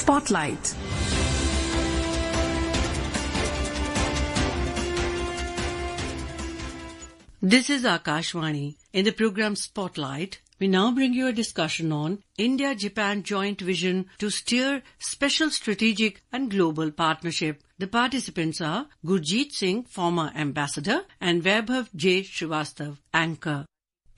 Spotlight. This is Akashvani. In the program Spotlight, we now bring you a discussion on India-Japan joint vision to steer special strategic and global partnership. The participants are Gurjit Singh, former ambassador, and Vaibhav J. Shrivastava, anchor.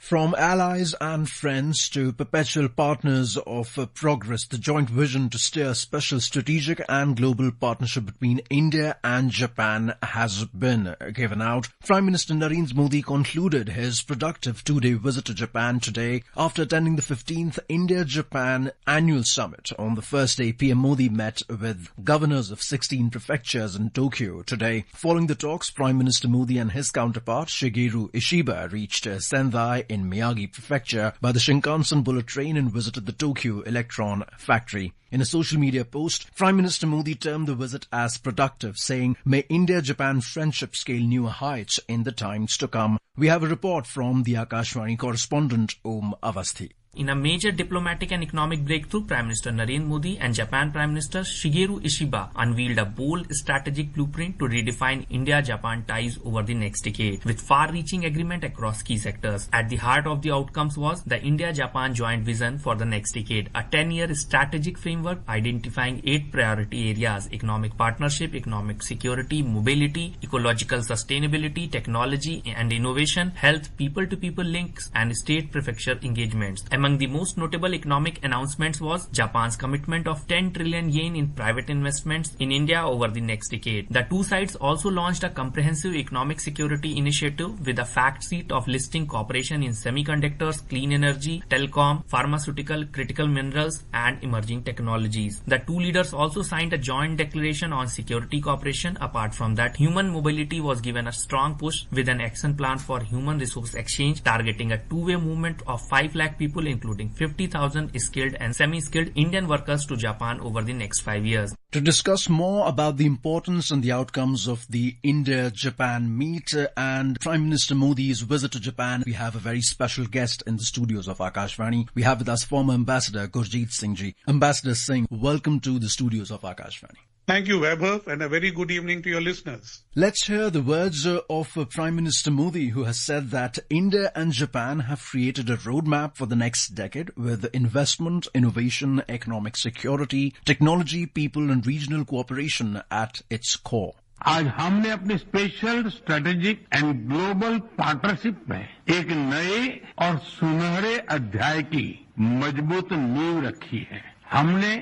From allies and friends to perpetual partners of progress, the joint vision to steer special strategic and global partnership between India and Japan has been given out. Prime Minister Narendra Modi concluded his productive two-day visit to Japan today after attending the 15th India-Japan Annual Summit. On the first day, PM Modi met with governors of 16 prefectures in Tokyo today. Following the talks, Prime Minister Modi and his counterpart Shigeru Ishiba reached Sendai in Miyagi Prefecture by the Shinkansen bullet train and visited the Tokyo Electron factory. In a social media post, Prime Minister Modi termed the visit as productive, saying, "May India-Japan friendship scale newer heights in the times to come." We have a report from the Akashvani correspondent Om Avasthi. In a major diplomatic and economic breakthrough, Prime Minister Narendra Modi and Japan Prime Minister Shigeru Ishiba unveiled a bold strategic blueprint to redefine India-Japan ties over the next decade, with far-reaching agreement across key sectors. At the heart of the outcomes was the India-Japan joint vision for the next decade, a 10-year strategic framework identifying 8 priority areas: economic partnership, economic security, mobility, ecological sustainability, technology and innovation, health, people-to-people links, and state-prefecture engagements. Among the most notable economic announcements was Japan's commitment of 10 trillion yen in private investments in India over the next decade. The two sides also launched a comprehensive economic security initiative with a fact sheet of listing cooperation in semiconductors, clean energy, telecom, pharmaceutical, critical minerals, and emerging technologies. The two leaders also signed a joint declaration on security cooperation. Apart from that, human mobility was given a strong push with an action plan for human resource exchange targeting a two-way movement of 5 lakh people, including 50,000 skilled and semi-skilled Indian workers to Japan over the next 5 years. To discuss more about the importance and the outcomes of the India-Japan meet and Prime Minister Modi's visit to Japan, we have a very special guest in the studios of Akashvani. We have with us former Ambassador Gurjit Singh ji. Ambassador Singh, welcome to the studios of Akashvani. Thank you, Vaibhav, and a very good evening to your listeners. Let's hear the words of Prime Minister Modi, who has said that India and Japan have created a roadmap for the next decade with investment, innovation, economic security, technology, people and regional cooperation at its core. आज हमने अपने special strategic and global partnership में एक नए और सुनहरे अध्याय की मजबूत नींव रखी है। हमने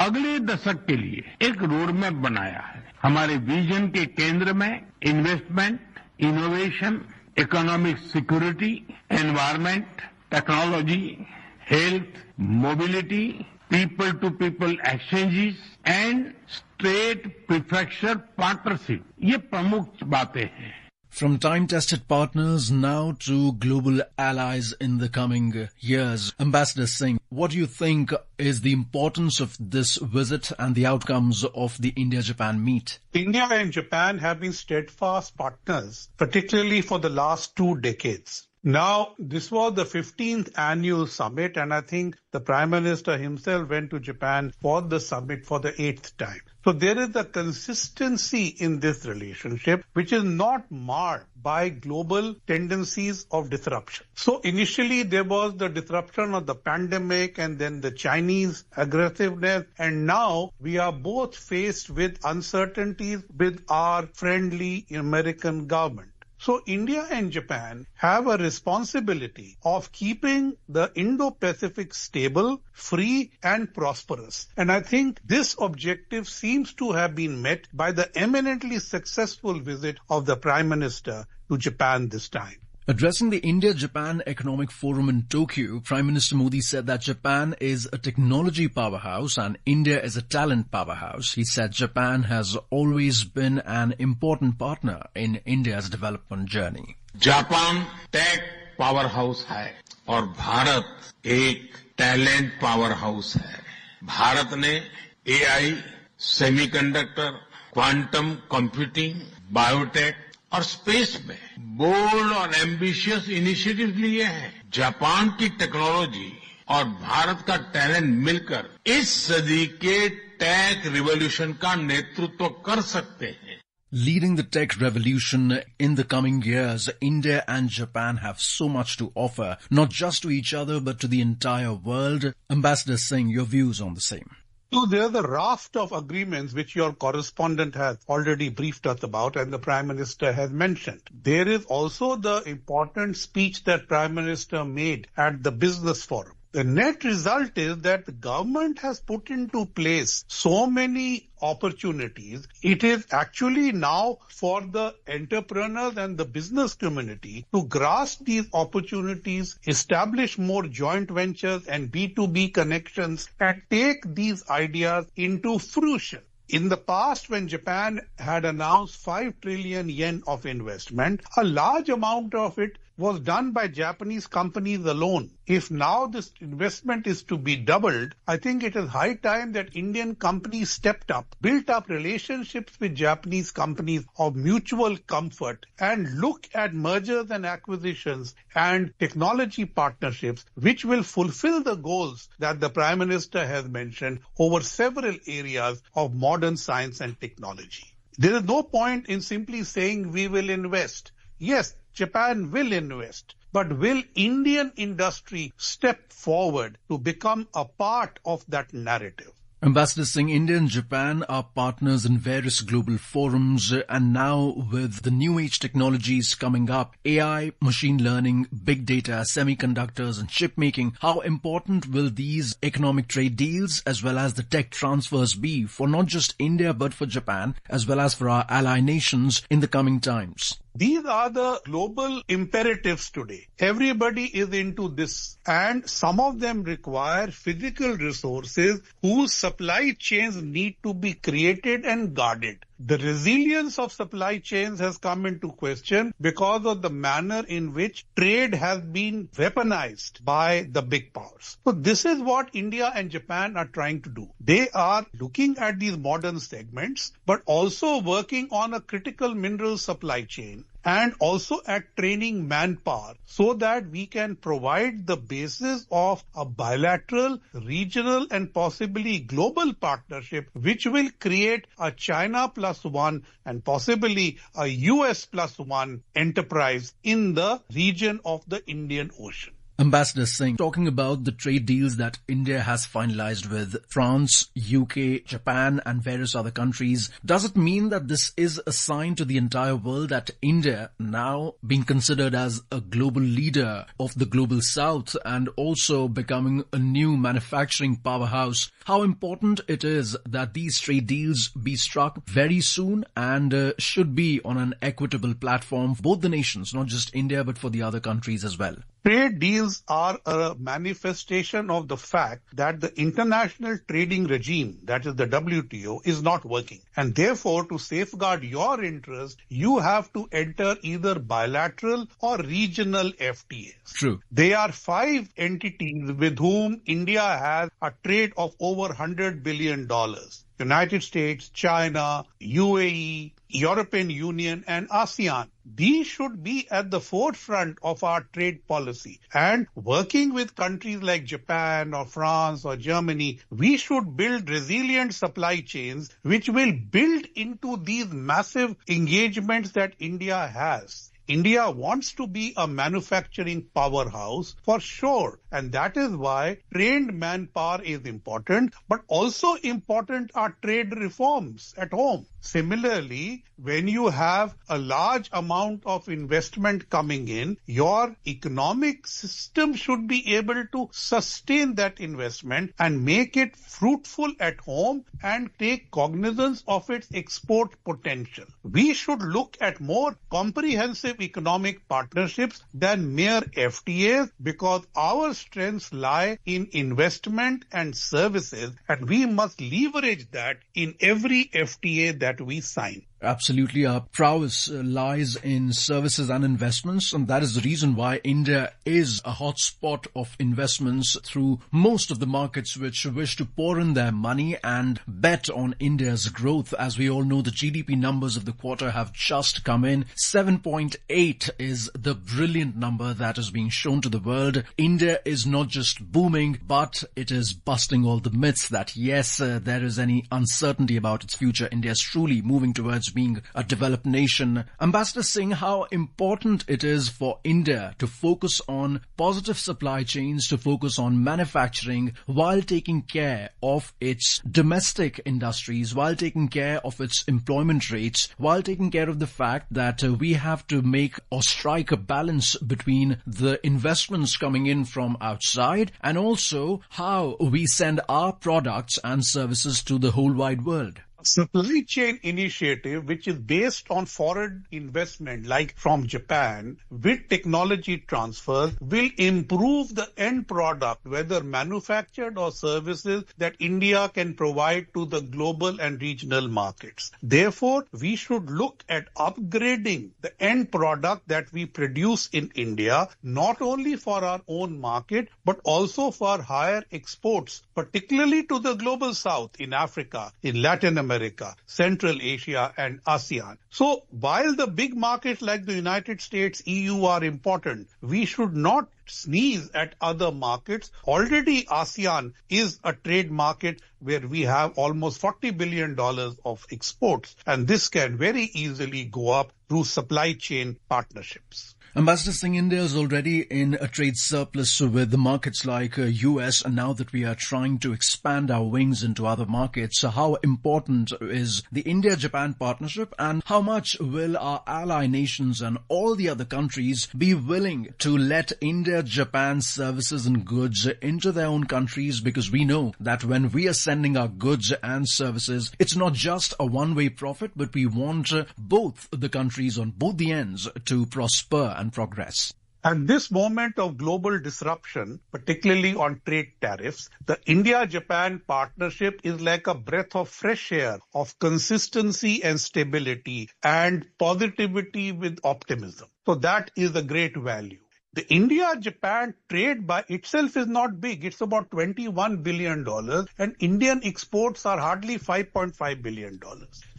अगले दशक के लिए एक रोड मैप बनाया है। हमारे विजन के केंद्र में investment, innovation, economic security, environment, technology, health, mobility, people to people exchanges and state prefecture partnership, ये प्रमुख बातें हैं. From time-tested partners now to global allies in the coming years. Ambassador Singh, what do you think is the importance of this visit and the outcomes of the India-Japan meet? India and Japan have been steadfast partners, particularly for the last 2 decades. Now, this was the 15th annual summit, and I think the Prime Minister himself went to Japan for the summit for the 8th time. So there is a consistency in this relationship which is not marred by global tendencies of disruption. So initially there was the disruption of the pandemic and then the Chinese aggressiveness, and now we are both faced with uncertainties with our friendly American government. So India and Japan have a responsibility of keeping the Indo-Pacific stable, free and prosperous. And I think this objective seems to have been met by the eminently successful visit of the Prime Minister to Japan this time. Addressing the India-Japan Economic Forum in Tokyo, Prime Minister Modi said that Japan is a technology powerhouse and India is a talent powerhouse. He said Japan has always been an important partner in India's development journey. Japan tech powerhouse है और भारत एक talent power house है. भारत ने AI, semiconductor, quantum computing, biotech और space में bold और ambitious initiative लिए हैं. जापान की टेक्नोलॉजी और भारत का टैलेंट मिलकर इस सदी के टेक रिवॉल्यूशन का नेतृत्व कर सकते हैं. Leading the tech revolution in the coming years, India and Japan have so much to offer, not just to each other but to the entire world. Ambassador Singh, your views on the same? So there's a raft of agreements which your correspondent has already briefed us about and the Prime Minister has mentioned. There is also the important speech that Prime Minister made at the Business Forum. The net result is that the government has put into place so many opportunities. It is actually now for the entrepreneurs and the business community to grasp these opportunities, establish more joint ventures and B2B connections, and take these ideas into fruition. In the past, when Japan had announced 5 trillion yen of investment, a large amount of it was done by Japanese companies alone. If now this investment is to be doubled, I think it is high time that Indian companies stepped up, built up relationships with Japanese companies of mutual comfort, and look at mergers and acquisitions and technology partnerships which will fulfill the goals that the Prime Minister has mentioned over several areas of modern science and technology. There is no point in simply saying we will invest. Yes, Japan will invest, but will Indian industry step forward to become a part of that narrative? Ambassador Singh, India and Japan are partners in various global forums, and now with the new age technologies coming up, AI, machine learning, big data, semiconductors and chip making, how important will these economic trade deals as well as the tech transfers be for not just India but for Japan as well as for our ally nations in the coming times? These are the global imperatives today. Everybody is into this, and some of them require physical resources whose supply chains need to be created and guarded. The resilience of supply chains has come into question because of the manner in which trade has been weaponized by the big powers. So this is what India and Japan are trying to do. They are looking at these modern segments, but also working on a critical mineral supply chain and also at training manpower so that we can provide the basis of a bilateral, regional and possibly global partnership which will create a China plus one and possibly a US plus one enterprise in the region of the Indian Ocean. Ambassador Singh, talking about the trade deals that India has finalized with France, UK, Japan and various other countries, does it mean that this is a sign to the entire world that India, now being considered as a global leader of the global south and also becoming a new manufacturing powerhouse, how important it is that these trade deals be struck very soon and should be on an equitable platform for both the nations, not just India but for the other countries as well? Trade deals are a manifestation of the fact that the international trading regime, that is the WTO, is not working. And therefore, to safeguard your interest, you have to enter either bilateral or regional FTAs. True. There are 5 entities with whom India has a trade of over $100 billion. United States, China, UAE, European Union and ASEAN. These should be at the forefront of our trade policy. And working with countries like Japan or France or Germany, we should build resilient supply chains which will build into these massive engagements that India has. India wants to be a manufacturing powerhouse for sure. And that is why trained manpower is important, but also important are trade reforms at home. Similarly, when you have a large amount of investment coming in, your economic system should be able to sustain that investment and make it fruitful at home and take cognizance of its export potential. We should look at more comprehensive economic partnerships than mere FTAs because our strengths lie in investment and services, and we must leverage that in every FTA that we sign. Absolutely. Our prowess lies in services and investments, and that is the reason why India is a hotspot of investments through most of the markets which wish to pour in their money and bet on India's growth. As we all know, the GDP numbers of the quarter have just come in. 7.8 is the brilliant number that is being shown to the world. India is not just booming, but it is busting all the myths that yes, there is any uncertainty about its future. India is truly moving towards being a developed nation. Ambassador Singh, how important it is for India to focus on positive supply chains, to focus on manufacturing while taking care of its domestic industries, while taking care of its employment rates, while taking care of the fact that we have to make or strike a balance between the investments coming in from outside and also how we send our products and services to the whole wide world. Supply chain initiative, which is based on foreign investment like from Japan with technology transfer, will improve the end product, whether manufactured or services that India can provide to the global and regional markets. Therefore, we should look at upgrading the end product that we produce in India, not only for our own market, but also for higher exports, particularly to the global south, in Africa, in Latin America, Central Asia and ASEAN. So while the big markets like the United States, EU are important, we should not sneeze at other markets. Already ASEAN is a trade market where we have almost $40 billion of exports, and this can very easily go up through supply chain partnerships. Ambassador Singh, India is already in a trade surplus with the markets like US, and now that we are trying to expand our wings into other markets, how important is the India-Japan partnership, and how much will our ally nations and all the other countries be willing to let India-Japan services and goods into their own countries? Because we know that when we are sending our goods and services, it's not just a one-way profit, but we want both the countries on both the ends to prosper and progress. At this moment of global disruption, particularly on trade tariffs, the India-Japan partnership is like a breath of fresh air of consistency and stability and positivity with optimism. So that is a great value. The India-Japan trade by itself is not big. It's about $21 billion, and Indian exports are hardly $5.5 billion.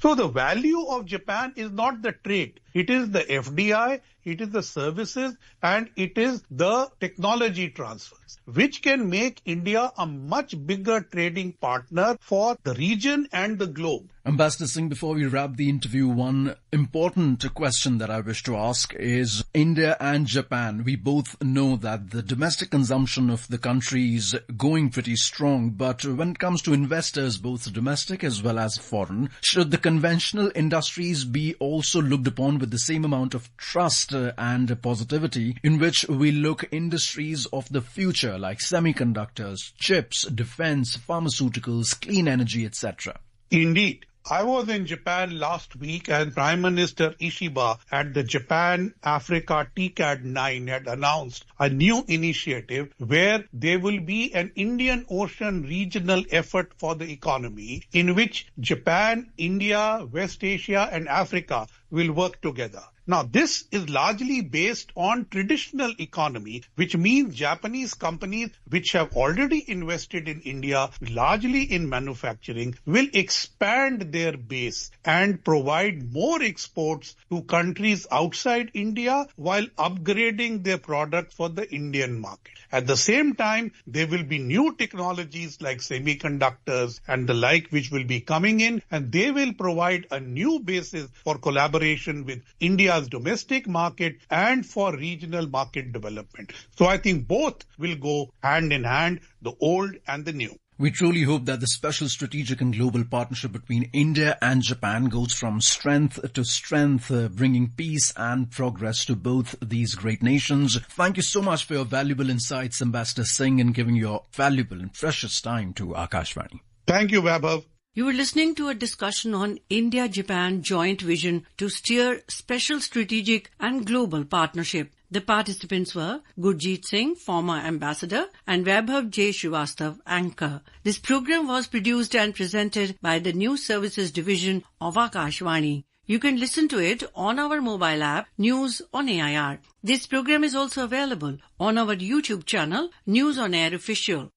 So the value of Japan is not the trade. It is the FDI, it is the services, and it is the technology transfers, which can make India a much bigger trading partner for the region and the globe. Ambassador Singh, before we wrap the interview, one important question that I wish to ask is India and Japan. We both know that the domestic consumption of the country is going pretty strong, but when it comes to investors, both domestic as well as foreign, should the conventional industries be also looked upon with the same amount of trust and positivity in which we look industries of the future like semiconductors, chips, defense, pharmaceuticals, clean energy, etc.? Indeed. I was in Japan last week, and Prime Minister Ishiba at the Japan-Africa TCAD 9 had announced a new initiative where there will be an Indian Ocean regional effort for the economy in which Japan, India, West Asia and Africa will work together. Now, this is largely based on traditional economy, which means Japanese companies which have already invested in India, largely in manufacturing, will expand their base and provide more exports to countries outside India while upgrading their products for the Indian market. At the same time, there will be new technologies like semiconductors and the like which will be coming in, and they will provide a new basis for collaboration with India's domestic market and for regional market development. So I think both will go hand in hand, the old and the new. We truly hope that the special strategic and global partnership between India and Japan goes from strength to strength, bringing peace and progress to both these great nations. Thank you so much for your valuable insights, Ambassador Singh, and giving your valuable and precious time to Akashvani. Thank you, Vaibhav. You were listening to a discussion on India-Japan joint vision to steer special strategic and global partnership. The participants were Gurjit Singh, former ambassador, and Vaibhav J. Shrivastava, anchor. This program was produced and presented by the News Services Division of Akashvani. You can listen to it on our mobile app, News on AIR. This program is also available on our YouTube channel, News on Air Official.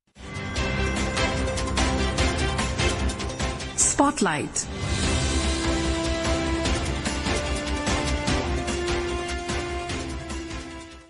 Spotlight.